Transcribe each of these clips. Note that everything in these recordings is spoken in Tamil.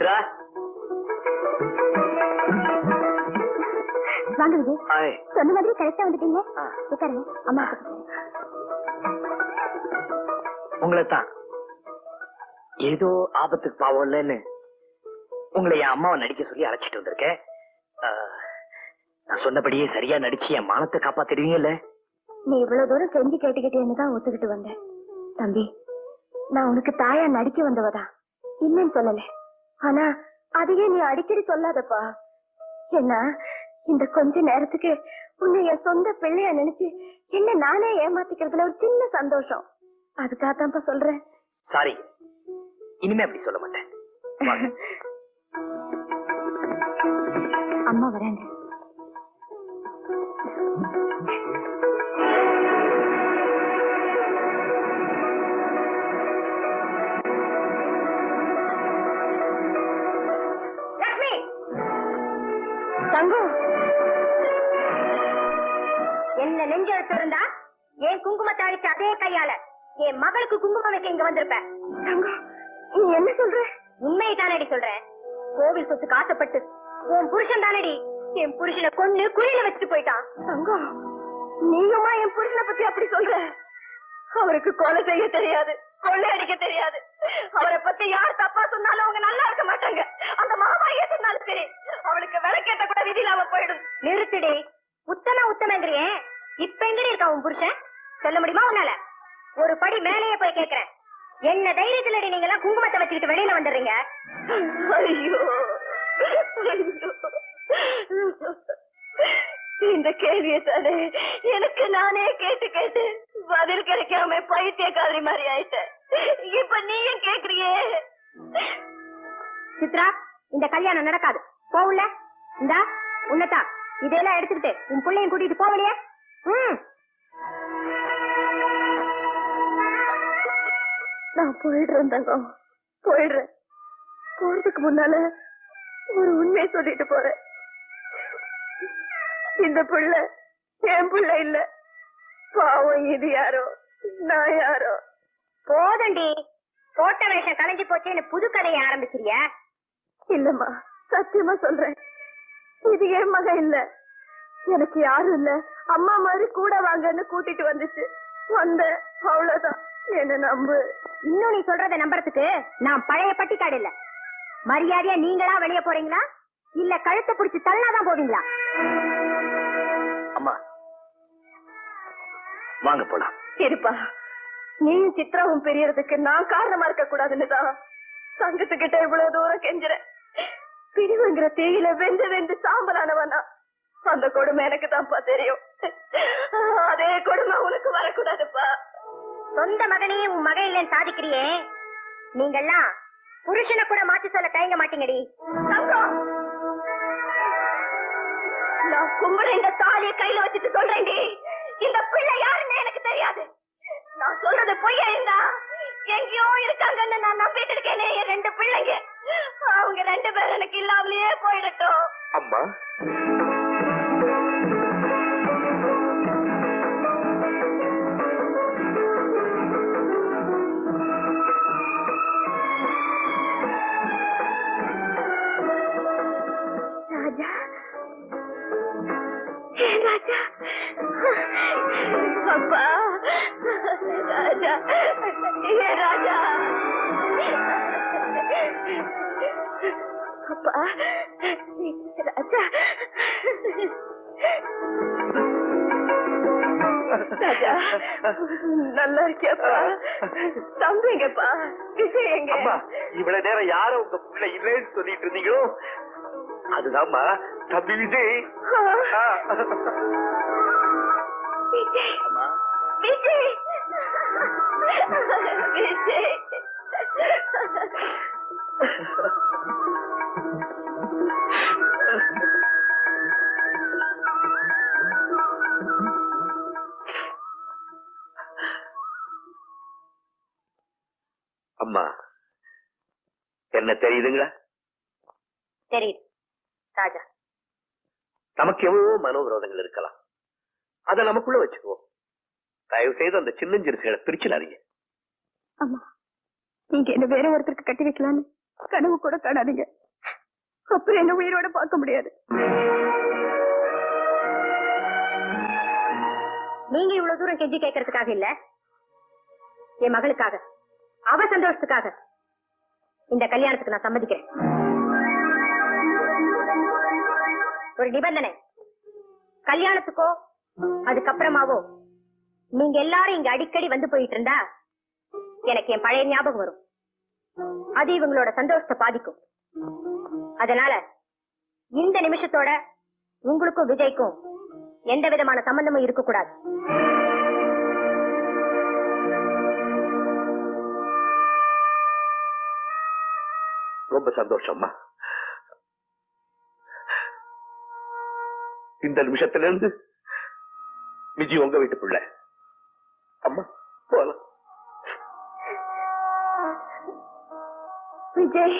சித்ரா வாங்க விஜய். சொன்ன மாதிரி கரெக்டா வந்துட்டீங்க. உட்காருங்க. அம்மா உங்களைத்தான் ஏதோ ஆபத்துக்கு பாவம் இல்லைன்னு உங்களை என் அம்மாவை நடிக்க சொல்லி அழைச்சிட்டு வந்திருக்கேன். நான் சொன்னபடியே சரியா நடிச்சு என் மானத்தை காப்பாத்திடுவீங்கல்ல? நீ இவ்வளவு தூரம் செஞ்சு கேட்டுக்கிட்டேன்னு தான் ஒத்துக்கிட்டு வந்தேன். தம்பி, நான் உனக்கு தாயா நடிக்க வந்தவதான், இல்லைன்னு சொல்லல. ஆனா அதையே நீ அடிக்கடி சொல்லாதப்பா. என்ன இந்த கொஞ்ச நேரத்துக்கு உன்னை என் சொந்த பிள்ளையா நினைச்சு என்ன நானே ஏமாத்திக்கிறதுல ஒரு சின்ன சந்தோஷம். அதுக்காகத்தான்ப்பா சொல்றேன். சாரி, இனிமே அப்படி சொல்ல மாட்டேன். அம்மா வராங்க. என்ன நெஞ்செழுத்து இருந்தா என் குங்குமத்தை அழிச்ச அதே கையால என் மகளுக்கு குங்குமம் வைக்க இங்க வந்திருப்ப. நீ என்ன சொல்ற? உண்மையை தானடி சொல்றேன். கோவில் சொத்துக்கு ஆசைப்பட்டு உன் புருஷன் தானடி என் புருஷனை கொன்னு குழியில வச்சுட்டு போயிட்டான். தங்கம், நீயுமா என் புருஷனை பத்தி அப்படி சொல்ற? அவருக்கு கொலை செய்ய தெரியாது, கொள்ளை அடிக்க தெரியாது. அவரை பத்தி யார் தப்பா சொன்னாலும் அவங்க நல்லா இருக்க மாட்டாங்க. அந்த மாமாயே சொன்னாலும் சரி, அவளுக்கு விளக்கேற்ற கூட விதி இல்லாம போயிடும். நிறுத்துடி. உத்தமங்கிறியே, இப்ப எங்கடி இருக்கா உன் புருஷன்? சொல்ல முடியுமா உன்னால? ஒரு படி மேலேயே போய் கேக்குறேன். என்ன தைரியத்துல நீங்க எல்லாம் குங்குமத்தை வச்சுக்கிட்டு வெளியில வந்துடுறீங்க? ஐயோ, இந்த கேள்வியை தானே எனக்கு நானே கேட்டு கேட்டு பதில் கிடைக்காம பைத்தியக்காரி மாதிரி ஆயிட்டேன். இப்ப நீயும் கேக்குறியே. சித்ரா, இந்த கல்யாணம் நடக்காது. போவுல இந்த உன்னதா இதெல்லாம் எடுத்துக்கிட்டு உன் பிள்ளையும் கூட்டிட்டு போவலையே. நான் போயிடுறேன் தங்கம், போயிடுறேன். போறதுக்கு முன்னால ஒரு உண்மையை சொல்லிட்டு போறேன். இந்த பிள்ளை என் பிள்ளை இல்ல. பாவம், இது யாரோ நான் யாரோ. போதண்டி, போட்ட வேஷம் கலைஞ்சு போச்சேன்னு புது கதையை ஆரம்பிக்கிறிய? இல்லம்மா, சத்தியமா சொல்றேன், இது என் மக இல்ல. எனக்கு யாரும் இல்ல. அம்மா மாதிரி கூட வாங்கன்னு கூட்டிட்டு வந்துச்சு. வந்த அவ்வளவுதான். என்ன நம்பு. இன்னும் நீ சொல்றத நம்புறதுக்கு நான் பழைய பட்டிக்காடு இல்ல. மரியாதையா நீங்களா வெளியே போறீங்களா இல்ல கழுத்தை பிடிச்சு தள்ளாதான் போவீங்களா? அம்மா வாங்க போலாம். இருப்பா, நீயும் சித்ராவும் பெரியறதுக்கு நான் காரணமா இருக்க கூடாதுன்னுதான் சங்கத்துக்கிட்ட இவ்வளவு தூரம் கெஞ்சுறேன். பிரிவுங்கிற தேயில வெந்து வெந்து சாம்பலானவனா. அந்த கொடுமை எனக்கு தான்ப்பா தெரியும். அதே கொடுமை உனக்கு வரக்கூடாதுப்பா. சொந்த மகனையே உன் மகன் இல்லைன்னு சாதிக்கிறியே, நீங்கெல்லாம் புருஷனை கூட மாத்தி சொல்ல தயங்க மாட்டீங்கடி. நான் கும்பல இந்த தாலியை கையில வச்சுட்டு சொல்றேன்டி, இந்த பிள்ளை யாருன்னு எனக்கு தெரியாது. நான் சொல்றது பொய்யா இருந்தா எங்கேயோ இருக்காங்கன்னு நான் நம்பிட்டு இருக்கேனே என் ரெண்டு பிள்ளைங்க. அவங்க ரெண்டு பேரும் எனக்கு இல்லாமலேயே போயிடட்டும். அம்மா, ராஜா, ராஜா, அப்பா, ராஜா, ராஜா, அப்பா, ராஜா, ராஜா, நல்லா இருக்கியாப்பா? தம்பிங்கப்பா, விஜய் எங்க? இவ்வளவு நேரம் யாரும் உங்க புள்ள இல்லைன்னு சொல்லிட்டு இருந்தீங்களோ அதுதான்மா தம்பி விஜய். விஜய், விஜய், விஜய். அம்மா, என்ன தெரியுதுங்களா? தெரியுது ராஜா. நமக்கு எவ்வளவோ மனோவிரோதங்கள் இருக்கலாம், அதை நமக்குள்ள வச்சுக்குவோம். தயவு செய்து அந்த சின்னஞ்சிறுசுகளை பிரிச்சுடாதீங்க. அம்மா, நீங்க என்ன வேற ஒருத்தருக்கு கட்டி வைக்கலான்னு கனவு கூட காணாதீங்க. அப்புறம் என்ன உயிரோட பார்க்க முடியாது. நீங்க இவ்வளவு தூரம் கெஞ்சி கேட்கறதுக்காக இல்ல, என் மகளுக்காக, அவ சந்தோஷத்துக்காக இந்த கல்யாணத்துக்கு நான் சம்மதிக்கிறேன். ஒரு நிபந்தனை, கல்யாணத்துக்கோ அதுக்கப்புறமாவோ நீங்க எல்லாரும் இங்க அடிக்கடி வந்து போயிட்டு இருந்தா எனக்கு என் பழைய ஞாபகம் வரும். அது இவங்களோட சந்தோஷத்தை பாதிக்கும். அதனால இந்த நிமிஷத்தோட உங்களுக்கும் விஜய்க்கும் எந்த விதமான சம்பந்தமும் இருக்கக்கூடாது. ரொம்ப சந்தோஷம்மா. இந்த நிமிஷத்துல இருந்து விஜய் உங்க வீட்டு பிள்ளை. அம்மா போலாம். விஜய்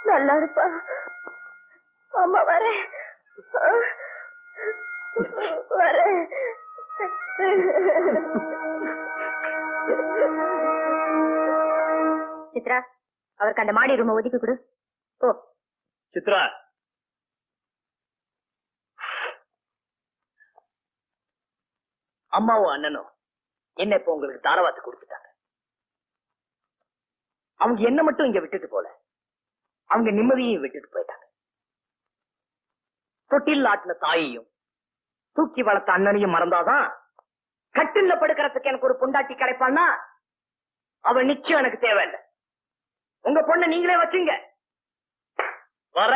நல்லா இருப்பா. அம்மா வரேன் வரேன். சித்ரா, அவருக்கு அந்த மாடி ரூம் ஒதுக்கி கொடு. ஓ சித்ரா, அம்மாவும் அண்ணனும் என்ன இப்ப உங்களுக்கு தாரவாத்து கொடுத்துட்டாங்க. அவங்க என்ன மட்டும் இங்க விட்டுட்டு போல, அவங்க நிம்மதியையும் விட்டுட்டு போயிட்டாங்க. தொட்டில் ஆட்டின தாயையும் தூக்கி வளர்த்த அண்ணனையும் மறந்தாதான் கட்டில்ல படுக்கிறதுக்கு எனக்கு ஒரு பொண்டாட்டி கிடைப்பான்னா அவன் நிச்சயம் எனக்கு தேவையில்லை. உங்க பொண்ணை நீங்களே வச்சுங்க. வர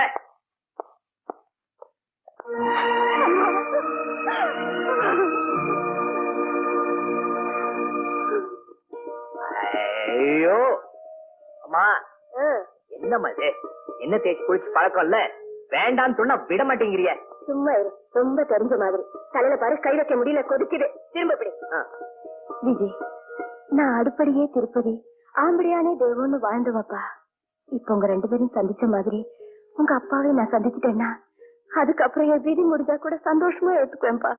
ஐயோ அம்மா, என்னம்மா இது? என்ன தேய்ச்சி குளிச்சு பழக்கம் இல்ல, வேண்டான்னு சொன்னா விட மாட்டேங்கிறிய. சும்மா இரு, ரொம்ப தெரிஞ்ச மாதிரி. தலையில பாரு, கை வைக்க முடியல, கொதிக்குது. திரும்ப இப்படி. விஜய், நான் அடுப்படியே திருப்பதி, ஆம்படியானே தெய்வம்னு வாழ்ந்தவப்பா. இப்ப உங்க 2 பேரும் சந்திச்ச மாதிரி உங்க அப்பாவை நான் சந்திச்சுட்டேன்னா அதுக்கப்புறம் என் விதி முடிஞ்சா கூட சந்தோஷமா எடுத்துக்குவேன்ப்பா.